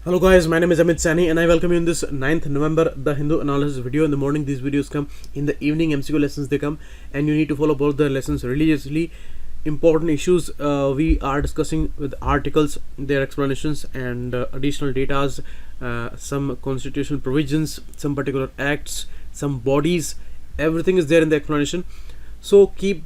Hello guys, my name is Amit Sani and I welcome you in this 9th November The Hindu analysis video. In the morning these videos come, in the evening MCQ lessons they come, and you need to follow both the lessons religiously. Important issues we are discussing with articles, their explanations and additional datas, some constitutional provisions, some particular acts, some bodies, everything is there in the explanation. So keep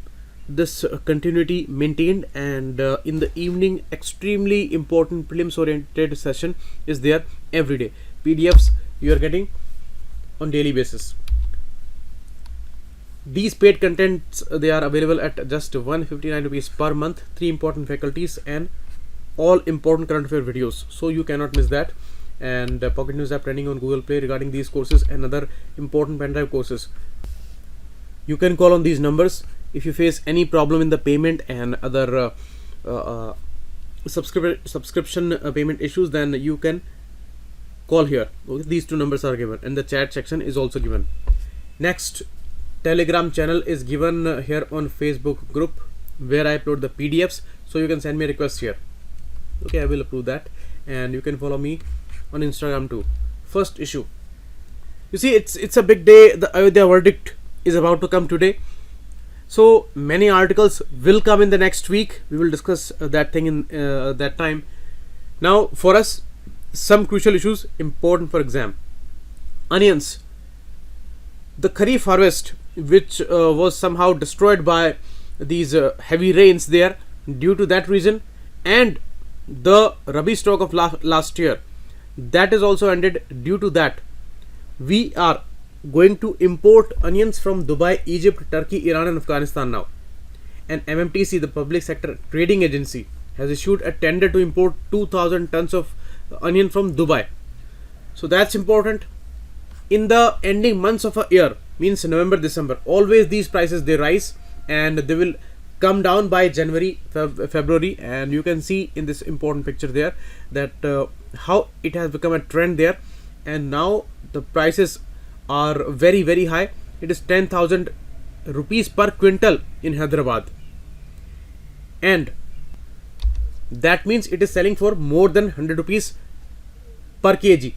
this continuity maintained, and in the evening extremely important prelims oriented session is there every day. PDFs you are getting on daily basis. These paid contents they are available at just 159 rupees per month, 3 important faculties and all important current affair videos, so you cannot miss that. And Pocket News app trending on Google Play regarding these courses and other important pen drive courses. You can call on these numbers if you face any problem in the payment and other subscription payment issues. Then you can call here. Okay, these two numbers are given and the chat section is also given. Next, Telegram channel is given here on Facebook group where I upload the PDFs, so you can send me a request here. Okay, I will approve that, and you can follow me on Instagram too. First issue, you see it's a big day. The Ayodhya verdict is about to come today, so many articles will come in the next week. We will discuss that thing in that time. Now for us, some crucial issues important for exam. Onions, the kharif harvest which was somehow destroyed by these heavy rains there, due to that reason, and the rabi stock of last year, that is also ended. Due to that, we are going to import onions from Dubai, Egypt, Turkey, Iran and Afghanistan now. And MMTC, the public sector trading agency, has issued a tender to import 2000 tons of onion from Dubai. So that's important. In the ending months of a year, means November, December, always these prices they rise and they will come down by January, February, and you can see in this important picture there that how it has become a trend there, and now the prices are very high. It is 10,000 rupees per quintal in Hyderabad, and that means it is selling for more than 100 rupees per kg.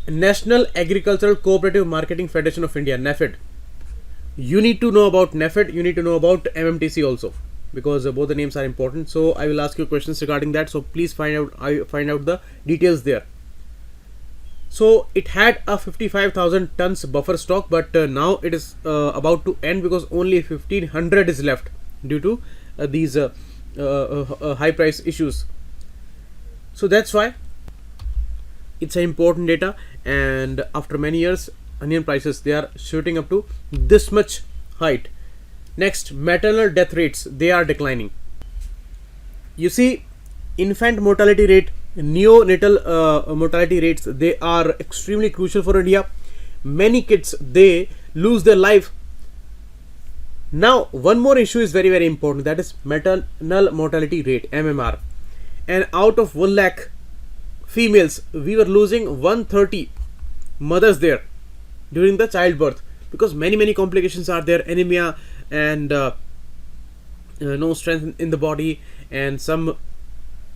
National Agricultural Cooperative Marketing Federation of India, NEFT. You need to know about NEFT, you need to know about MMTC also, because both the names are important. So I will ask you questions regarding that, so please find out the details there. So it had a 55,000 tons buffer stock, but now it is about to end because only 1500 is left due to these high price issues. So that's why it's an important data, and after many years onion prices they are shooting up to this much height. Next, maternal death rates, they are declining. You see, infant mortality rate, neonatal mortality rates, they are extremely crucial for India. Many kids they lose their life. Now one more issue is very important, that is maternal mortality rate, MMR. And out of 1 lakh females, we were losing 130 mothers there during the childbirth, because many complications are there, anemia and no strength in the body, and some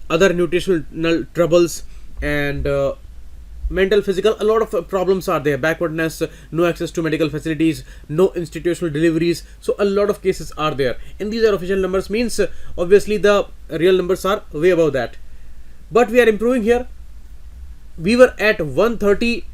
other nutritional troubles, and mental, physical, a lot of problems are there, backwardness, no access to medical facilities, no institutional deliveries. So a lot of cases are there, and these are official numbers, means obviously the real numbers are way above that, but we are improving here. We were at 130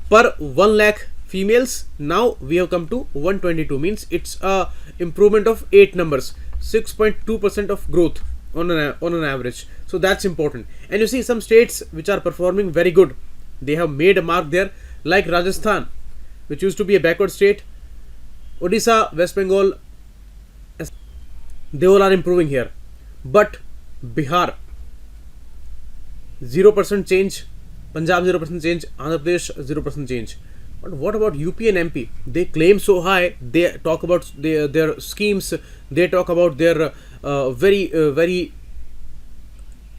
per 1 lakh females, now we have come to 122, means it's a improvement of 8 numbers, 6.2% of growth on an average. So that's important. And you see some states which are performing very good, they have made a mark there, like Rajasthan, which used to be a backward state, Odisha, West Bengal, they all are improving here. But Bihar 0% change, Punjab 0% change, Andhra Pradesh 0% change. But what about UP and MP? They claim so high, they talk about their schemes, they talk about their very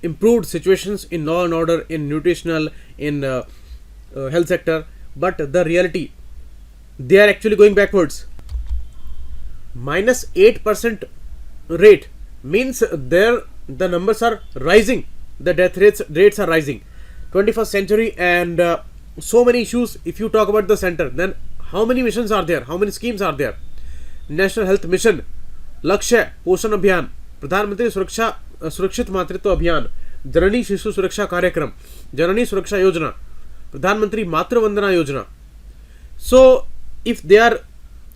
improved situations in law and order, in nutritional, in health sector, but the reality, they are actually going backwards. -8% rate means there the numbers are rising the death rates are rising. 21st century, and so many issues. If you talk about the center, then how many missions are there? How many schemes are there? National Health Mission, Lakshya Poshan Abhiyan, Pradhan Mantri Surakshit Matritva Abhiyan, Janani Shishu Suraksha Karyakram, Janani Suraksha Yojana, Pradhan Mantri Matra Vandana Yojana. So if they are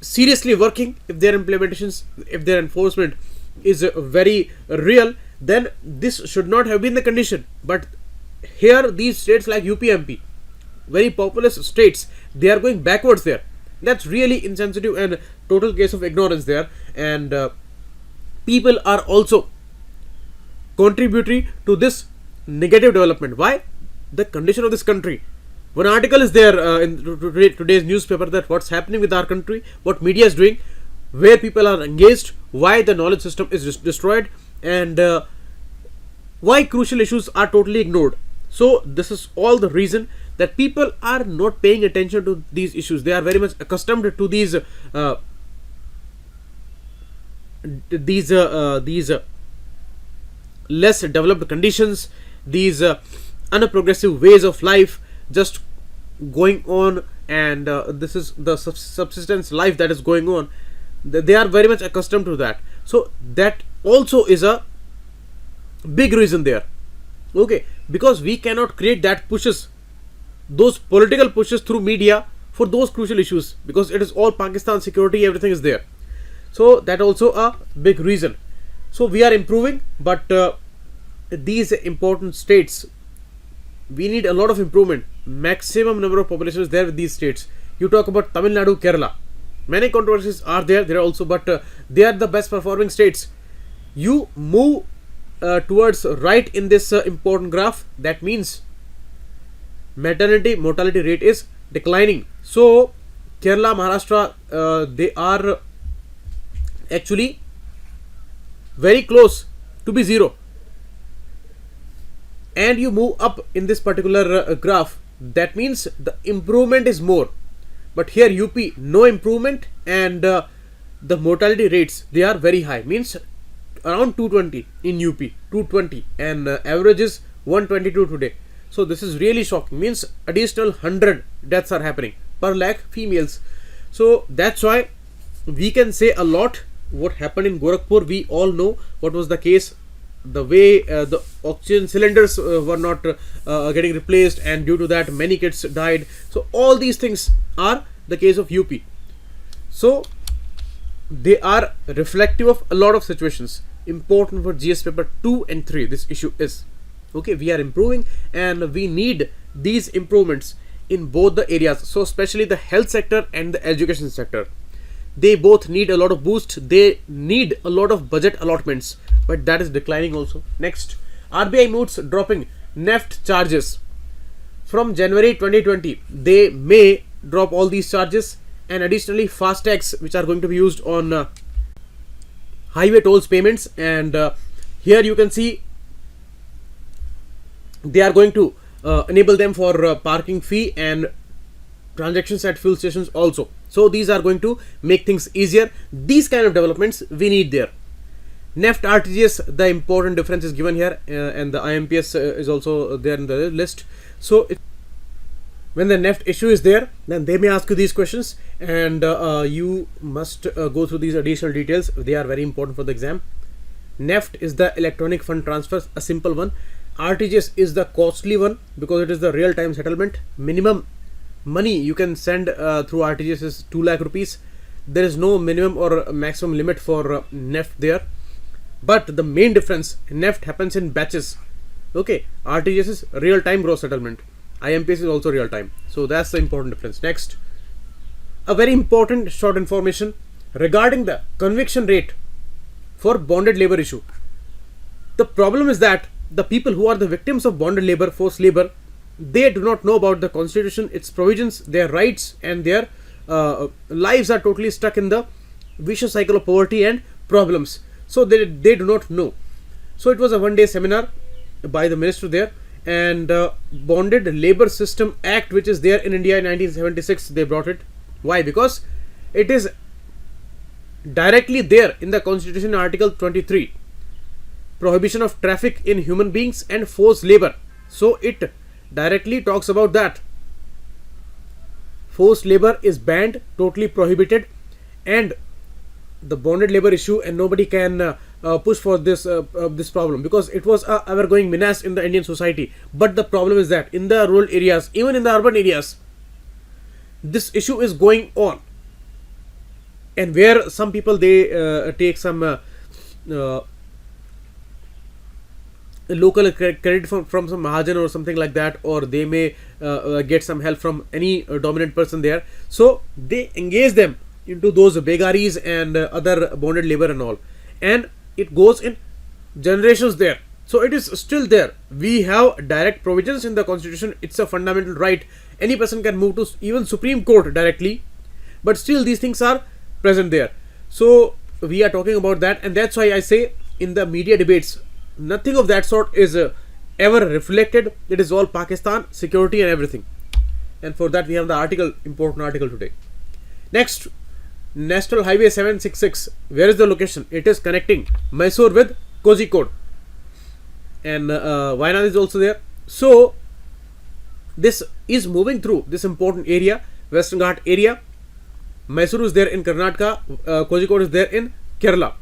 seriously working, if their implementations, if their enforcement is very real, then this should not have been the condition. But here these states like UP, MP, very populous states, they are going backwards there. That's really insensitive and total case of ignorance there. And people are also contributory to this negative development. Why? The condition of this country. One article is there in today's newspaper that what's happening with our country, what media is doing, where people are engaged, why the knowledge system is destroyed, and why crucial issues are totally ignored. So this is all the reason that people are not paying attention to these issues. They are very much accustomed to these less developed conditions, these unprogressive ways of life just going on, and this is the subsistence life that is going on. They are very much accustomed to that. So that also is a big reason there. Okay, because we cannot create that pushes, those political pushes through media for those crucial issues, because it is all Pakistan security, everything is there. So that also a big reason. So we are improving, but these important states, we need a lot of improvement. Maximum number of population is there with these states. You talk about Tamil Nadu, Kerala, many controversies are there also, but they are the best performing states. You move towards right in this important graph, that means maternity mortality rate is declining. So Kerala, Maharashtra, they are actually very close to be zero, and you move up in this particular graph, that means the improvement is more. But here UP, no improvement, and the mortality rates, they are very high, means around 220 in UP, 220, and average is 122 today. So this is really shocking, means additional 100 deaths are happening per lakh females. So that's why we can say a lot what happened in Gorakhpur. We all know what was the case, the way the oxygen cylinders were not getting replaced, and due to that many kids died. So all these things are the case of UP. So they are reflective of a lot of situations important for GS paper 2 and 3. This issue is okay. We are improving, and we need these improvements in both the areas. So especially the health sector and the education sector, they both need a lot of boost. They need a lot of budget allotments, but that is declining also. Next, RBI moods dropping NEFT charges from January 2020. They may drop all these charges, and additionally fast tags which are going to be used on highway tolls payments, and here you can see they are going to enable them for parking fee and transactions at fuel stations also. So these are going to make things easier. These kind of developments we need there. NEFT, RTGS, the important difference is given here, and the IBPS is also there in the list. So when the NEFT issue is there, then they may ask you these questions, and you must go through these additional details. They are very important for the exam. NEFT is the electronic fund transfer, a simple one. RTGS is the costly one because it is the real-time settlement. Minimum money you can send through RTGS is 2 lakh rupees. There is no minimum or maximum limit for NEFT there. But the main difference, NEFT happens in batches. Okay, RTGS is real-time gross settlement. IBPS is also real-time. So that's the important difference. Next, a very important short information regarding the conviction rate for bonded labor issue. The problem is that the people who are the victims of bonded labor, forced labor, they do not know about the constitution, its provisions, their rights, and their lives are totally stuck in the vicious cycle of poverty and problems. So they do not know. So it was a one-day seminar by the minister there, and Bonded Labor System Act, which is there in India in 1976, they brought it. Why? Because it is directly there in the constitution, article 23. prohibition of traffic in human beings and forced labor. So it directly talks about that. Forced labor is banned, totally prohibited, and the bonded labor issue, and nobody can push for this problem, because it was a ever-going menace in the Indian society. But the problem is that in the rural areas, even in the urban areas, this issue is going on, and where some people they take some local credit from some Mahajan or something like that, or they may get some help from any dominant person there, so they engage them into those begaris and other bonded labor and all, and it goes in generations there. So it is still there. We have direct provisions in the constitution. It's a fundamental right. Any person can move to even Supreme Court directly, but still these things are present there. So we are talking about that, and that's why I say in the media debates, nothing of that sort is ever reflected. It is all Pakistan, security and everything. And for that we have the article, important article today. Next, National Highway 766. Where is the location? It is connecting Mysore with Kozhikode, and Wayanad is also there. So this is moving through this important area, Western Ghat area. Mysore is there in Karnataka, Kozhikode is there in Kerala.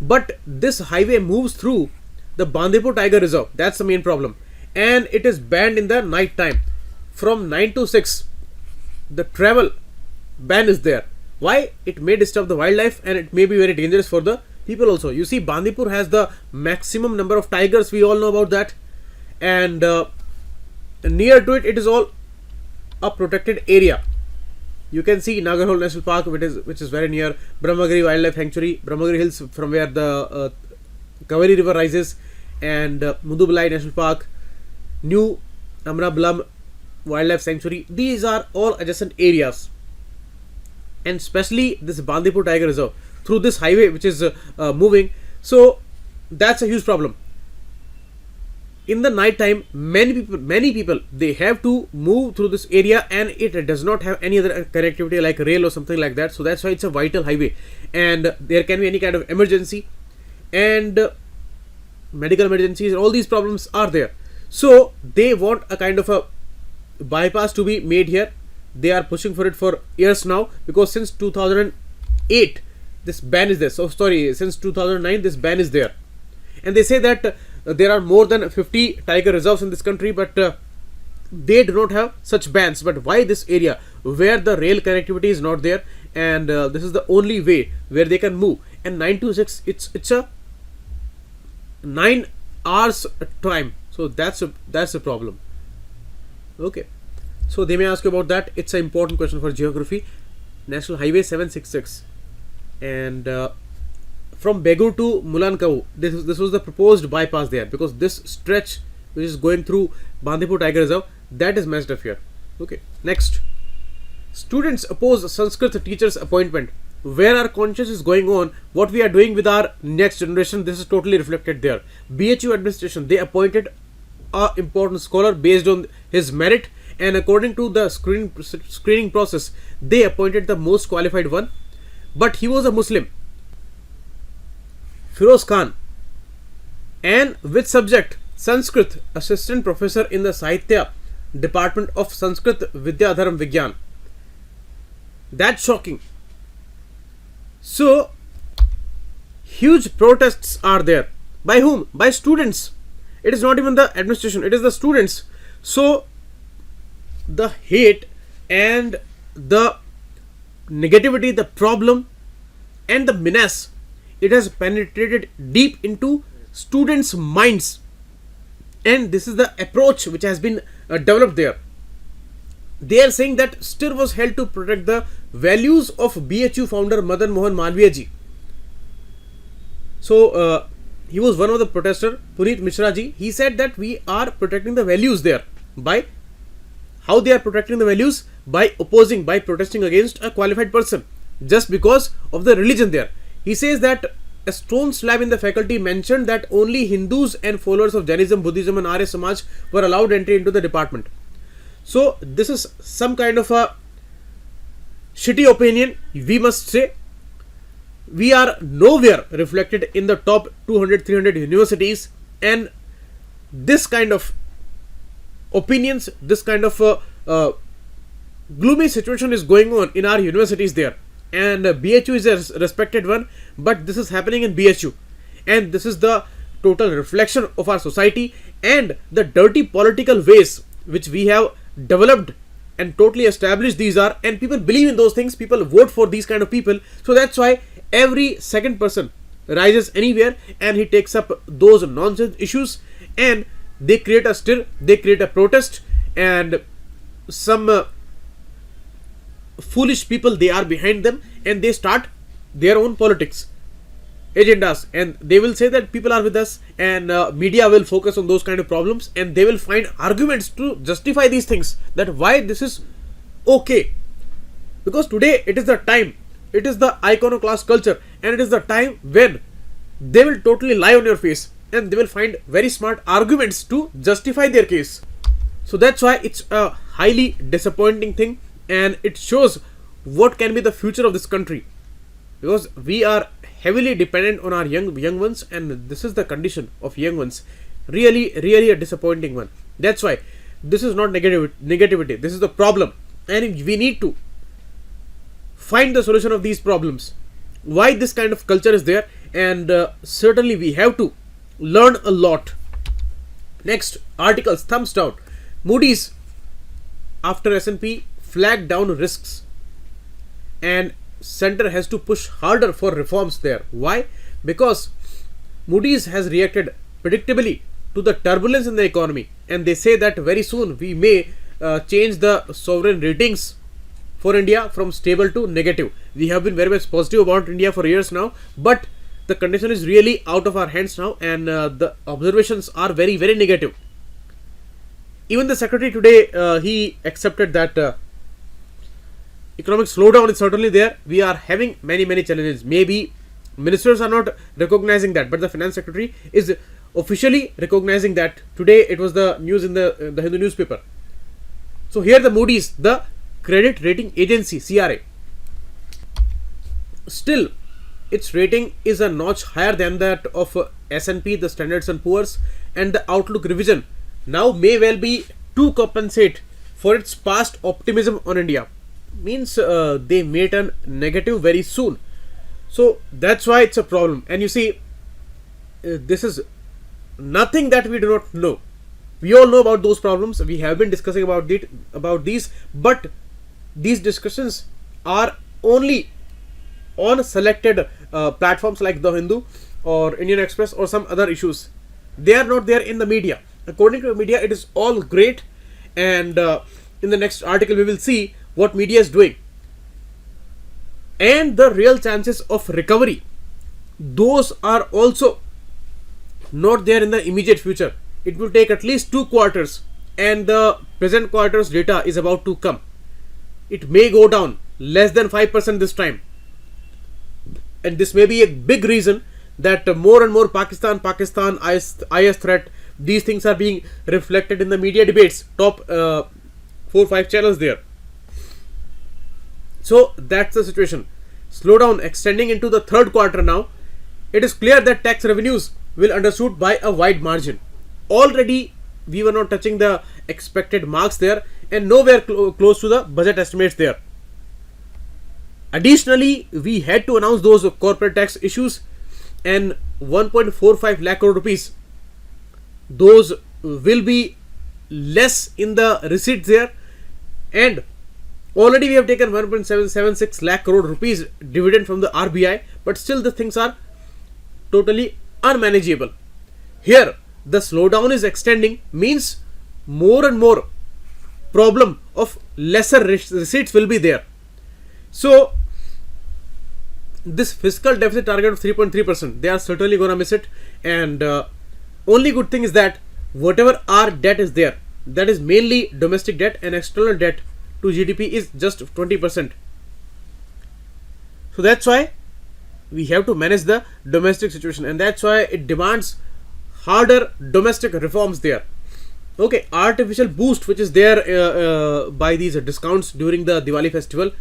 But this highway moves through the Bandipur Tiger Reserve. That's the main problem, and it is banned in the night time from 9 to 6. The travel ban is there. Why? It may disturb the wildlife, and it may be very dangerous for the people also. You see, Bandipur has the maximum number of tigers. We all know about that, and near to it, it is all a protected area. You can see Nagarhole National Park, which is very near, Brahmagiri Wildlife Sanctuary, Brahmagiri Hills, from where the Kaveri River rises, and Mudubalai National Park, New Amrabalam Wildlife Sanctuary. These are all adjacent areas, and especially this Bandipur Tiger Reserve through this highway which is moving. So that's a huge problem. In the night time, many people they have to move through this area, and it does not have any other connectivity like rail or something like that. So that's why it's a vital highway, and there can be any kind of emergency and medical emergencies, and all these problems are there. So they want a kind of a bypass to be made here. They are pushing for it for years now, because since 2008 this ban is there. So sorry, since 2009 this ban is there, and they say that there are more than 50 tiger reserves in this country, but they do not have such bans. But why this area where the rail connectivity is not there, and this is the only way where they can move, and 9 to 6 it's a 9 hours time. So that's a problem. Okay, so they may ask you about that. It's an important question for geography. National Highway 766, and from Begur to Mulankavu, this was the proposed bypass there, because this stretch which is going through Bandipur Tiger Reserve, that is messed up here. Okay, next, students oppose Sanskrit teachers appointment. Where our conscience is going on, what we are doing with our next generation, this is totally reflected there. BHU administration, they appointed a important scholar based on his merit, and according to the screening process, they appointed the most qualified one, but he was a Muslim, Firoz Khan, and which subject? Sanskrit, assistant professor in the Sahitya department of Sanskrit Vidyadharam Vigyan. That's shocking. So huge protests are there. By whom? By students. It is not even the administration, it is the students. So the hate and the negativity, the problem and the menace, it has penetrated deep into students' minds, and this is the approach which has been developed there. They are saying that stir was held to protect the values of BHU founder Madan Mohan Malviya ji. So he was one of the protesters, Puneet Mishra ji. He said that we are protecting the values there. By how they are protecting the values? By opposing, by protesting against a qualified person just because of the religion there. He says that a stone slab in the faculty mentioned that only Hindus and followers of Jainism, Buddhism and Arya Samaj were allowed entry into the department. So this is some kind of a shitty opinion, we must say. we are nowhere reflected in the top 200 300 universities, and this kind of opinions, this kind of gloomy situation is going on in our universities there. And BHU is a respected one, but this is happening in BHU, and this is the total reflection of our society and the dirty political ways which we have developed and totally established. These are, and people believe in those things, people vote for these kind of people. So that's why every second person rises anywhere and he takes up those nonsense issues, and they create a stir, they create a protest, and some foolish people, they are behind them, and they start their own politics agendas, and they will say that people are with us, and media will focus on those kind of problems, and they will find arguments to justify these things, that why this is okay. Because today it is the time, it is the iconoclast culture, and it is the time when they will totally lie on your face, and they will find very smart arguments to justify their case. So that's why it's a highly disappointing thing, and it shows what can be the future of this country, because we are heavily dependent on our young ones, and this is the condition of young ones. Really a disappointing one. That's why this is not negativity, this is the problem, and we need to find the solution of these problems, why this kind of culture is there, and certainly we have to learn a lot. Next, articles, thumbs down. Moodys after S&P flagged down risks, and center has to push harder for reforms there. Why? Because Moodys has reacted predictably to the turbulence in the economy, and they say that very soon we may change the sovereign ratings for India from stable to negative. We have been very much positive about India for years now, but the condition is really out of our hands now, and the observations are very negative. Even the secretary today, he accepted that economic slowdown is certainly there. We are having many challenges. Maybe ministers are not recognizing that, but the finance secretary is officially recognizing that. Today it was the news in the Hindu newspaper. So here the Moodys, the credit rating agency, CRA, still its rating is a notch higher than that of S&P, the Standards and Poor's, and the outlook revision now may well be to compensate for its past optimism on India. Means they may turn negative very soon. So that's why it's a problem. And you see, this is nothing that we do not know. We all know about those problems. We have been discussing about these, but these discussions are only on selected platforms like The Hindu or Indian Express or some other issues. They are not there in the media. According to the media, it is all great, and in the next article we will see what media is doing, and the real chances of recovery, those are also not there in the immediate future. It will take at least 2 quarters, and the present quarter's data is about to come. It may go down less than 5% this time, and this may be a big reason that more and more Pakistan IS threat, these things are being reflected in the media debates, top 4-5 channels there. So that's the situation. Slowdown extending into the third quarter now. It is clear that tax revenues will undershoot by a wide margin. Already we were not touching the expected marks there, and nowhere close to the budget estimates there. Additionally, we had to announce those corporate tax issues, and 1.45 lakh crore rupees, those will be less in the receipts there, and already we have taken 1.776 lakh crore rupees dividend from the RBI, but still the things are totally unmanageable. Here the slowdown is extending, means more and more problem of lesser receipts will be there. So this fiscal deficit target of 3.3%, they are certainly gonna miss it, and only good thing is that whatever our debt is there, that is mainly domestic debt, and external debt to GDP is just 20%. So that's why we have to manage the domestic situation, and that's why it demands harder domestic reforms there. Okay, artificial boost which is there by these discounts during the Diwali festival,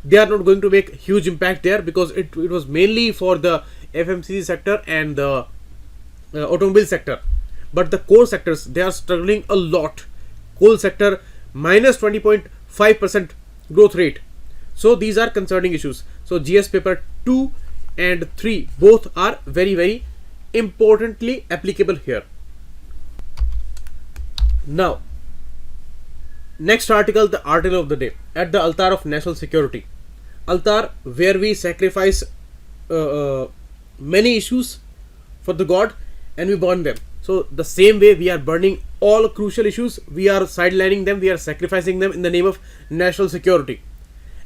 they are not going to make huge impact there, because it was mainly for the FMCG sector and the automobile sector. But the core sectors, they are struggling a lot. Coal sector minus 20.5% growth rate. So these are concerning issues. So GS paper 2 and 3 both are very, very importantly applicable here. Now, next article, the article of the day, at the altar of national security. Altar where we sacrifice many issues for the God and we burn them. So the same way we are burning all crucial issues, we are sidelining them, we are sacrificing them in the name of national security.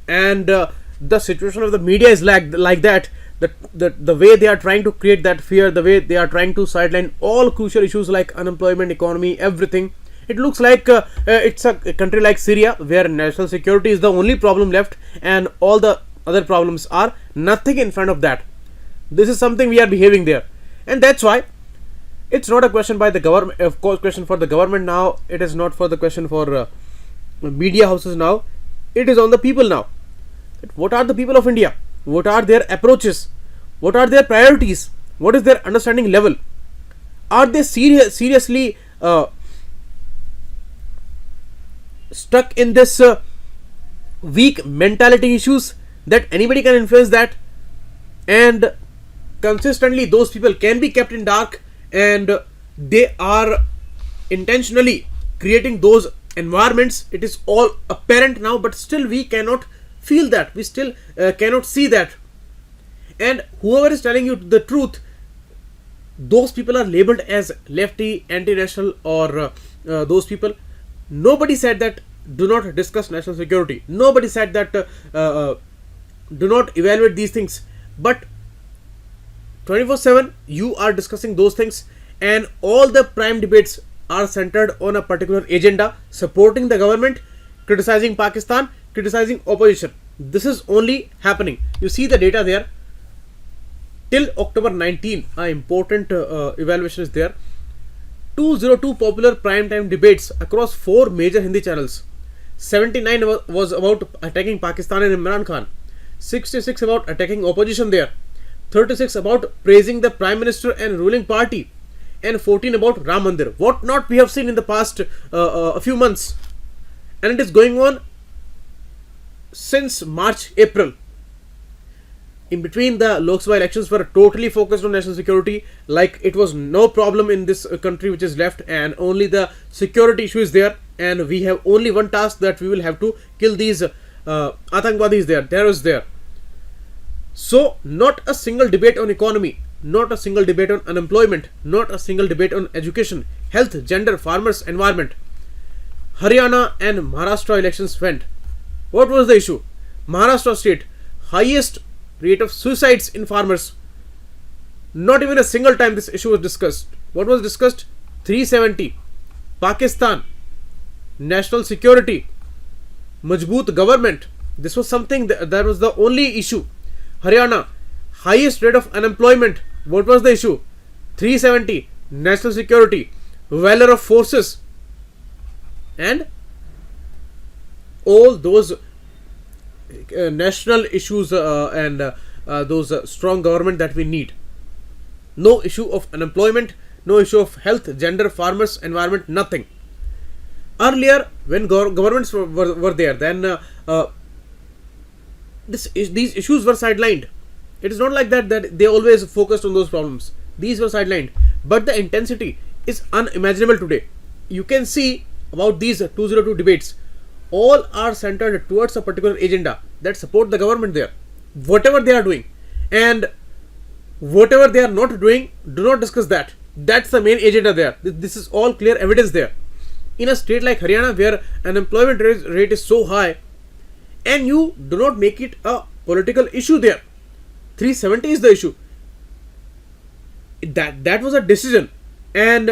And the situation of the media is like that. The way they are trying to create that fear, the way they are trying to sideline all crucial issues like unemployment, economy, everything. It looks like it's a country like Syria where national security is the only problem left and all the other problems are nothing in front of that. This is something we are behaving there, and that's why it's not a question by the government, of course, question for the government now. It is not for the question for media houses now. It is on the people now. What are the people of India? What are their approaches? What are their priorities? What is their understanding level? Are they seriously stuck in this weak mentality issues that anybody can influence that, and consistently those people can be kept in dark, and they are intentionally creating those environments? It is all apparent now, but still we cannot feel that, we still cannot see that. And whoever is telling you the truth, those people are labeled as lefty, anti-national, or those people. Nobody said that do not discuss national security. Nobody said that do not evaluate these things. But 24/7 you are discussing those things, and all the prime debates are centered on a particular agenda, supporting the government, criticizing Pakistan, criticizing opposition. This is only happening. You see the data there. Till October 19, an important evaluation is there. 202 popular primetime debates across 4 major Hindi channels. 79 was about attacking Pakistan and Imran Khan. 66 about attacking opposition there. 36 about praising the Prime Minister and ruling party. And 14 about Ram Mandir. What not we have seen in the past a few months. And it is going on since March, April. In between, the Lok Sabha elections were totally focused on national security, like it was no problem in this country which is left, and only the security issue is there, and we have only one task, that we will have to kill these Atangwadis there, terrorists there. So not a single debate on economy, not a single debate on unemployment, not a single debate on education, health, gender, farmers, environment. Haryana and Maharashtra elections went. What was the issue? Maharashtra state, highest rate of suicides in farmers. Not even a single time this issue was discussed. What was discussed? 370. Pakistan, national security, Majboot government. This was something that was the only issue. Haryana, highest rate of unemployment. What was the issue? 370. National security, valor of forces, and all those national issues and those strong government that we need. No issue of unemployment, no issue of health, gender, farmers, environment, nothing. Earlier, when governments were there, then these issues were sidelined. It is not like that they always focused on those problems. These were sidelined, but the intensity is unimaginable today. You can see about these 202 debates. All are centered towards a particular agenda that support the government there. Whatever they are doing, and whatever they are not doing, do not discuss that. That's the main agenda there. This is all clear evidence there. In a state like Haryana, where unemployment rate is so high, and you do not make it a political issue there. 370 is the issue. That was a decision, and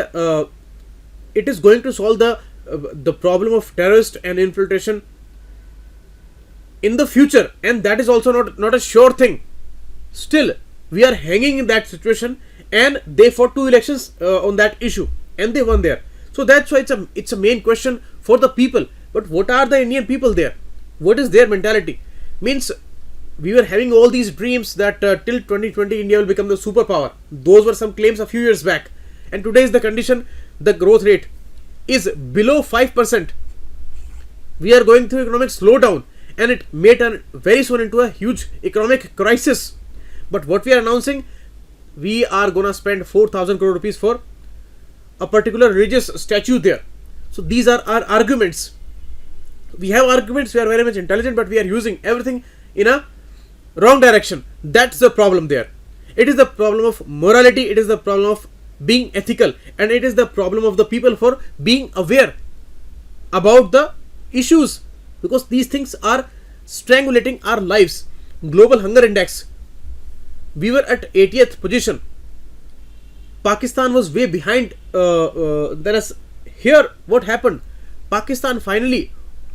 it is going to solve the problem of terrorist and infiltration in the future, and that is also not a sure thing. Still, we are hanging in that situation, and they fought 2 elections on that issue, and they won there. So that's why it's a main question for the people. But what are the Indian people there? What is their mentality? Means we were having all these dreams that till 2020 India will become the superpower. Those were some claims a few years back, and today is the condition. The growth rate is below 5%. We are going through economic slowdown, and it may turn very soon into a huge economic crisis. But what we are announcing, we are gonna spend 4,000 crore rupees for a particular religious statue there. So these are our arguments. We have arguments, we are very much intelligent, but we are using everything in a wrong direction. That's the problem there. It is the problem of morality, it is the problem of being ethical, and it is the problem of the people for being aware about the issues, because these things are strangulating our lives. Global Hunger Index, we were at 80th position. Pakistan was way behind. Here what happened? Pakistan finally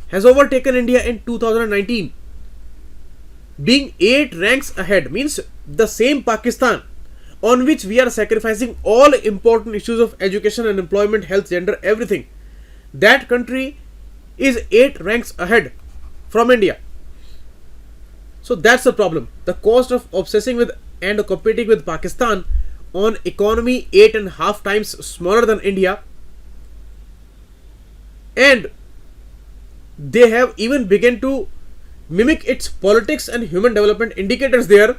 has overtaken India in 2019, being 8 ranks ahead. Means the same Pakistan on which we are sacrificing all important issues of education and employment, health, gender, everything, that country is 8 ranks ahead from India. So that's the problem. The cost of obsessing with and competing with Pakistan on economy 8.5 times smaller than India, and they have even begun to mimic its politics and human development indicators there.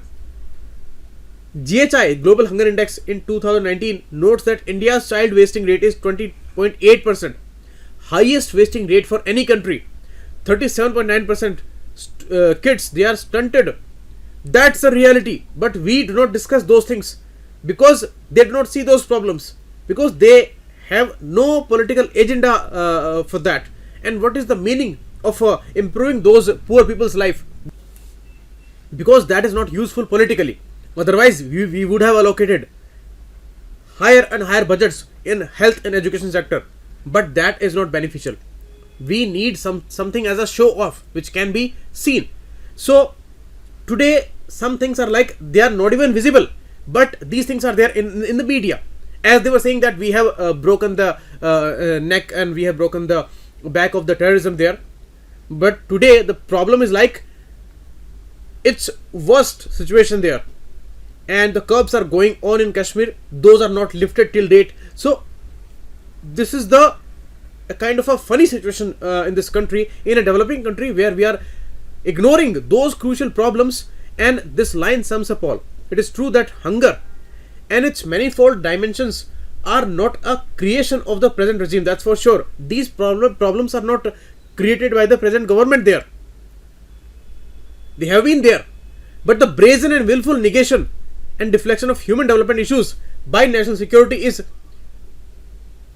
GHI, Global Hunger Index, in 2019 notes that India's child wasting rate is 20.8%, highest wasting rate for any country. 37.9% kids, they are stunted. That's the reality, but we do not discuss those things because they do not see those problems, because they have no political agenda for that. And what is the meaning of improving those poor people's life? Because that is not useful politically. Otherwise we would have allocated higher and higher budgets in health and education sector, but that is not beneficial. We need something as a show off which can be seen. So today some things are like they are not even visible, but these things are there in the media, as they were saying that we have broken the neck and we have broken the back of the terrorism there. But today the problem is like it's worst situation there, and the curbs are going on in Kashmir. Those are not lifted till date. So this is a kind of a funny situation in this country, in a developing country, where we are ignoring those crucial problems. And this line sums up all. It is true that hunger and its manifold dimensions are not a creation of the present regime, that's for sure. These problems are not created by the present government there. They have been there. But the brazen and willful negation and deflection of human development issues by national security is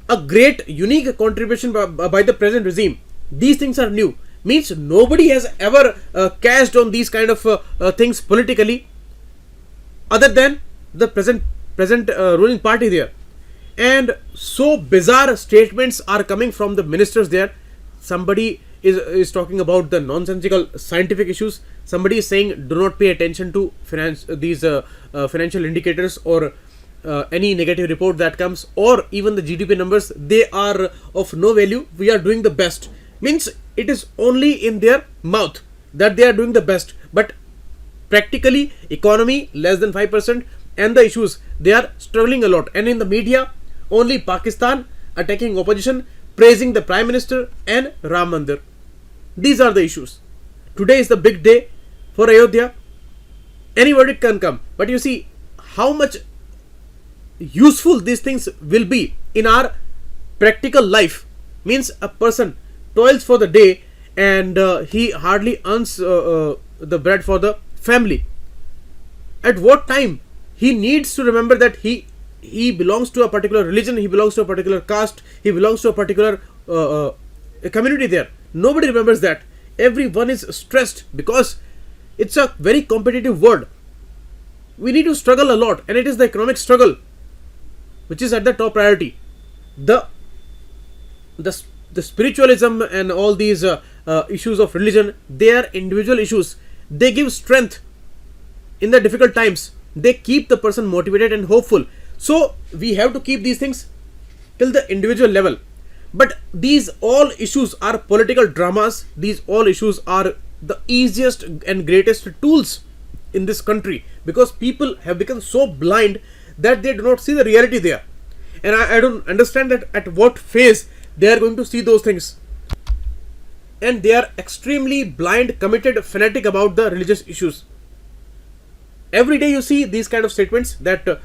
a great unique contribution by the present regime. These things are new. Means nobody has ever cashed on these kind of things politically other than the present ruling party there. And so bizarre statements are coming from the ministers there. Somebody is talking about the nonsensical scientific issues. Somebody is saying do not pay attention to financial indicators or any negative report that comes, or even the GDP numbers. They are of no value. We are doing the best. Means it is only in their mouth that they are doing the best, but practically economy less than 5%, and the issues, they are struggling a lot. And in the media, only Pakistan attacking opposition, praising the Prime Minister and Ram Mandir. These are the issues. Today is the big day for Ayodhya. Any verdict can come, but you see how much useful these things will be in our practical life. Means a person toils for the day and he hardly earns the bread for the family. At what time he needs to remember that he belongs to a particular religion, he belongs to a particular caste, he belongs to a particular community there. Nobody remembers that. Everyone is stressed because it's a very competitive world. We need to struggle a lot, and it is the economic struggle which is at the top priority. The spiritualism and all these issues of religion, they are individual issues. They give strength in the difficult times. They keep the person motivated and hopeful. So we have to keep these things till the individual level. But these all issues are political dramas. These all issues are the easiest and greatest tools in this country, because people have become so blind that they do not see the reality there. And I don't understand that at what phase they are going to see those things. And they are extremely blind, committed, fanatic about the religious issues. Every day you see these kind of statements that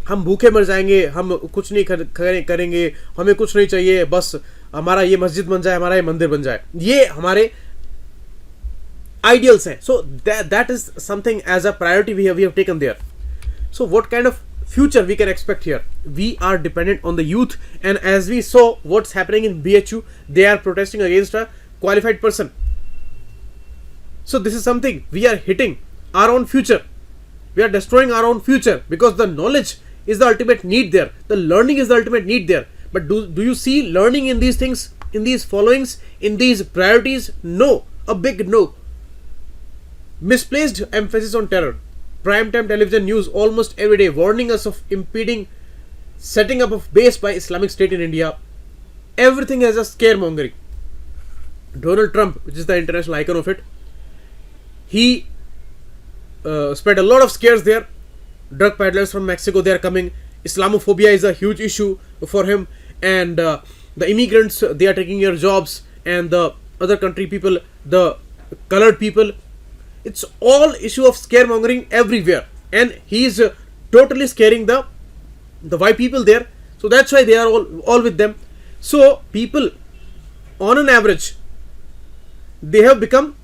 हम भूखे मर जाएंगे, हम कुछ नहीं करेंगे, हमें कुछ नहीं चाहिए, बस हमारा ये मस्जिद बन जाए, हमारा ये मंदिर बन जाए. ये हमारे ideals हैं. So that is something as a priority we have taken there. So what kind of future we can expect here? We are dependent on the youth, and as we saw what's happening in BHU, they are protesting against a qualified person. So this is something we are hitting our own future. We are destroying our own future, because the knowledge is the ultimate need there. The learning is the ultimate need there. But do you see learning in these things, in these followings, in these priorities? No. A big no. Misplaced emphasis on terror. Primetime television news almost every day warning us of impeding setting up of base by Islamic State in India. Everything has a scaremongering. Donald Trump, which is the international icon of it, he spread a lot of scares there. Drug peddlers from Mexico, they are coming. Islamophobia is a huge issue for him, and the immigrants, they are taking your jobs, and the other country people, the colored people. It's all issue of scaremongering everywhere, and he is totally scaring the white people there. So that's why they are all with them. So people, on an average, they have become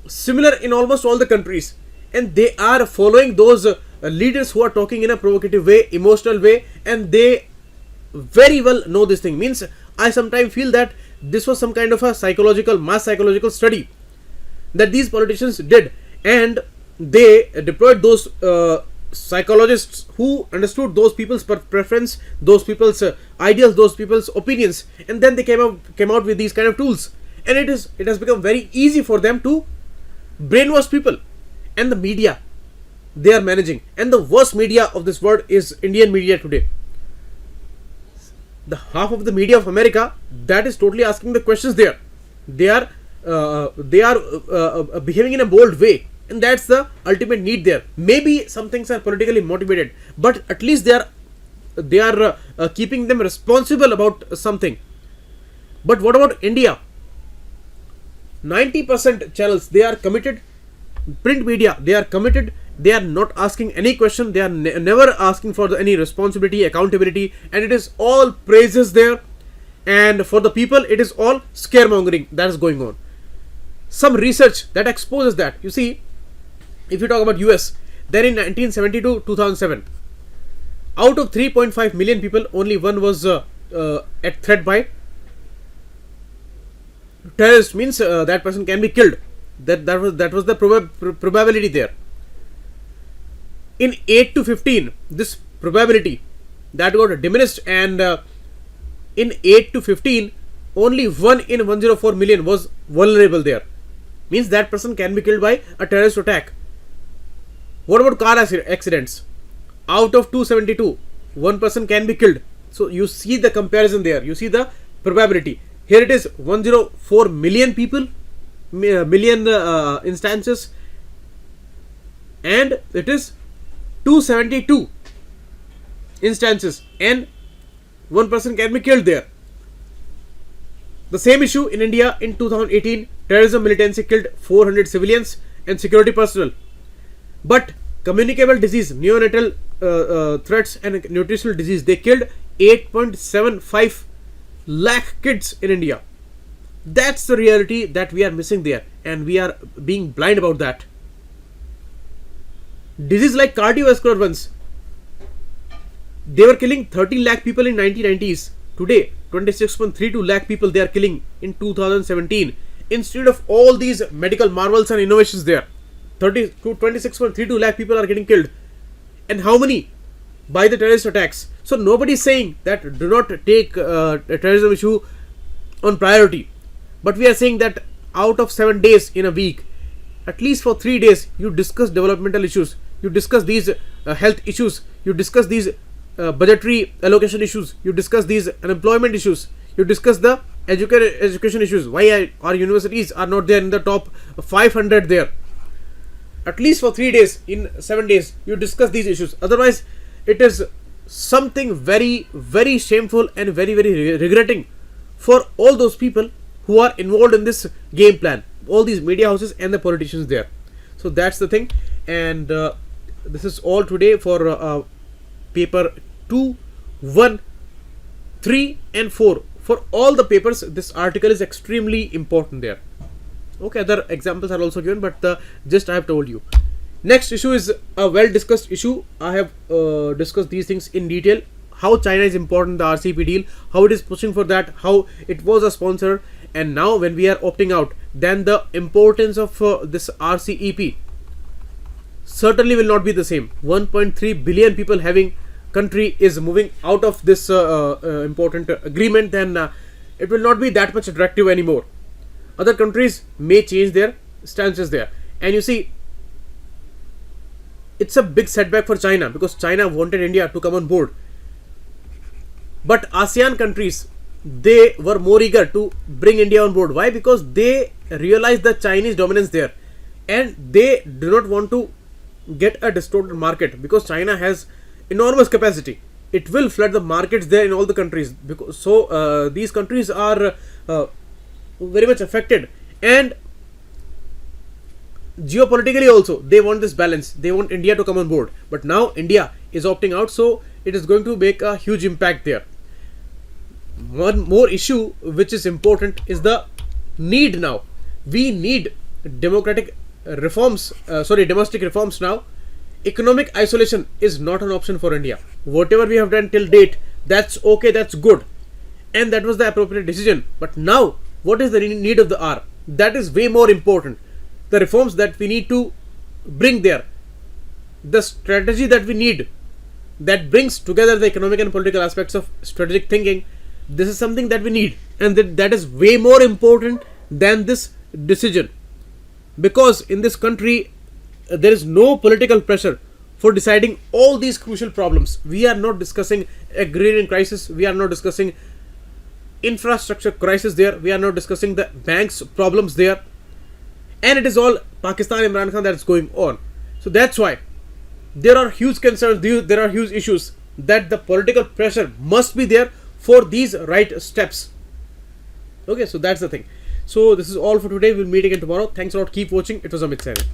similar in almost all the countries, and they are following those leaders who are talking in a provocative way, emotional way, and they very well know this thing. Means I sometimes feel that this was some kind of a mass psychological study that these politicians did, and they deployed those psychologists who understood those people's preference, those people's ideals, those people's opinions, and then they came out with these kind of tools, and it has become very easy for them to brainwash people. And the media, they are managing, and the worst media of this world is Indian media today. The half of the media of America, that is totally asking the questions there. They are behaving in a bold way, and that's the ultimate need there. Maybe some things are politically motivated, but at least they are keeping them responsible about something. But what about India? 90% channels, they are committed. Print media, they are committed. They are not asking any question. They are never asking for any responsibility, accountability, and it is all praises there. And for the people, it is all scaremongering that is going on. Some research that exposes that. You see, if you talk about US, then in 1972 2007, out of 3.5 million people, only one was at threat by terrorist. Means that person can be killed. That was the probability there. In 8 to 15, this probability that got diminished, and in 8 to 15, only 1 in 104 million was vulnerable there. Means that person can be killed by a terrorist attack. What about car accidents? Out of 272, one person can be killed. So you see the comparison there. You see the probability. Here it is 104 million people, million instances, and it is 272 instances, and one person can be killed there. The same issue in India in 2018, terrorism militancy killed 400 civilians and security personnel. But communicable disease, neonatal threats and nutritional disease, they killed 8.75 lakh kids in India. That's the reality that we are missing there, and we are being blind about that. Disease like cardiovascular ones, they were killing 13 lakh people in 1990s. Today, 26.32 lakh people they are killing in 2017. Instead of all these medical marvels and innovations there, 26.32 lakh people are getting killed. And how many? By the terrorist attacks. So nobody is saying that do not take a terrorism issue on priority. But we are saying that out of 7 days in a week, at least for 3 days, you discuss developmental issues, you discuss these health issues, you discuss these budgetary allocation issues, you discuss these unemployment issues, you discuss the education issues. Why our universities are not there in the top 500 there? At least for 3 days, in 7 days, you discuss these issues. Otherwise, it is something very, very shameful and very, very regretting for all those people who are involved in this game plan, all these media houses and the politicians there. So that's the thing. And this is all today for paper 2, 1, 3 and 4. For all the papers, this article is extremely important there. Okay, other examples are also given, but just I have told you. Next issue is a well discussed issue. I have discussed these things in detail. How China is important, the RCEP deal, how it is pushing for that, how it was a sponsor, and now when we are opting out, then the importance of this RCEP certainly will not be the same. 1.3 billion people having country is moving out of this important agreement, then it will not be that much attractive anymore. Other countries may change their stances there, and you see, it's a big setback for China because China wanted India to come on board, but ASEAN countries, they were more eager to bring India on board. Why? Because they realized the Chinese dominance there, and they do not want to get a distorted market because China has enormous capacity. It will flood the markets there in all the countries, because so these countries are very much affected, and geopolitically also they want this balance. They want India to come on board, but now India is opting out, so it is going to make a huge impact there. One more issue which is important is the need now. We need democratic reforms, domestic reforms now. Economic isolation is not an option for India. Whatever we have done till date, that's okay, that's good, and that was the appropriate decision. But now, what is the need of the hour? That is way more important. The reforms that we need to bring there, the strategy that we need, that brings together the economic and political aspects of strategic thinking, this is something that we need, and that is way more important than this decision, because in this country there is no political pressure for deciding all these crucial problems. We are not discussing agrarian crisis, we are not discussing infrastructure crisis there, we are not discussing the banks problems there, and it is all Pakistan, Imran Khan, that is going on. So that's why there are huge concerns, there are huge issues, that the political pressure must be there for these right steps. Okay, so that's the thing. So this is all for today. We'll meet again tomorrow. Thanks a lot. Keep watching. It was Amit Saini.